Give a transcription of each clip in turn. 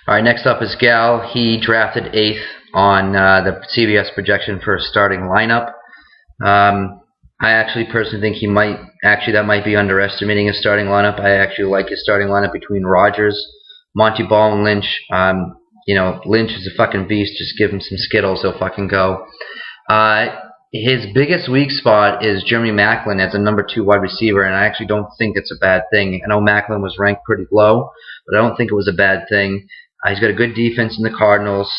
All right, next up is Gal. He drafted 8th on the CBS projection for a starting lineup. I actually personally think that might be underestimating his starting lineup. I actually like his starting lineup between Rogers, Monty Ball, and Lynch. Lynch is a fucking beast. Just give him some Skittles, he'll fucking go. His biggest weak spot is Jeremy Maclin as a number 2 wide receiver, and I actually don't think it's a bad thing. I know Maclin was ranked pretty low, but I don't think it was a bad thing. He's got a good defense in the Cardinals.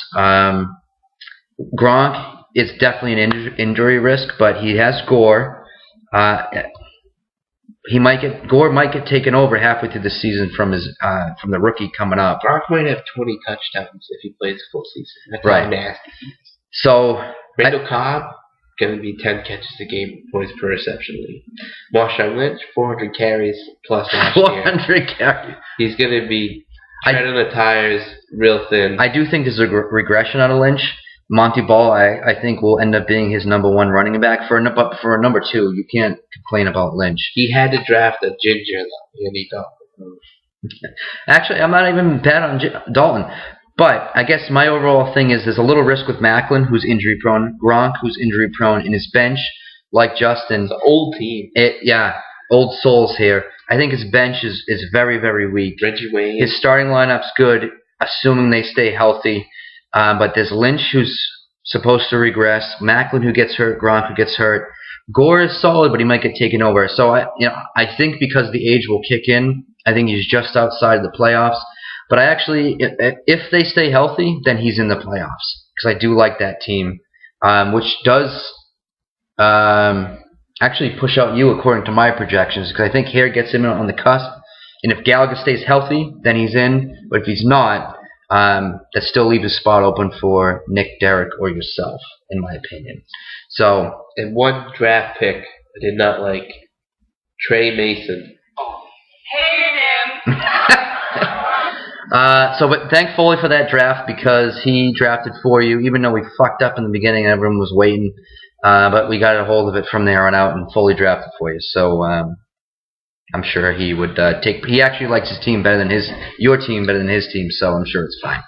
Gronk is definitely an injury risk, but he has Gore. Gore might get taken over halfway through the season from the rookie coming up. Gronk might have 20 touchdowns if he plays full season. That's right. How nasty he is. So Randall Cobb going to be 10 catches a game, points per reception league. Marshawn Lynch 400 carries plus last 400 carries. He's going to be treading the tires real thin. I do think there's a regression out of Lynch. Monty Ball, I think, will end up being his number 1 running back. For a number 2, you can't complain about Lynch. He had to draft a ginger, though, and he got it. Actually, I'm not even bad on Dalton. But I guess my overall thing is there's a little risk with Maclin, who's injury-prone, Gronk, who's injury-prone, in his bench, like Justin. It's an old team. Old souls here. I think his bench is very, very weak. Reggie Wayne. His starting lineup's good, assuming they stay healthy. But there's Lynch, who's supposed to regress, Maclin, who gets hurt, Gronk, who gets hurt. Gore is solid, but he might get taken over. So I think because the age will kick in, I think he's just outside of the playoffs. But I actually, if they stay healthy, then he's in the playoffs because I do like that team, which does actually push out you according to my projections because I think Hare gets him on the cusp, and if Gallagher stays healthy, then he's in. But if he's not, that still leaves a spot open for Nick, Derek, or yourself, in my opinion. So, and one draft pick I did not like, Trey Mason. Oh, hated him. But thank Foley for that draft because he drafted for you, even though we fucked up in the beginning and everyone was waiting. But we got a hold of it from there on out and Foley drafted for you. So I'm sure he would he actually likes your team better than his team, so I'm sure it's fine.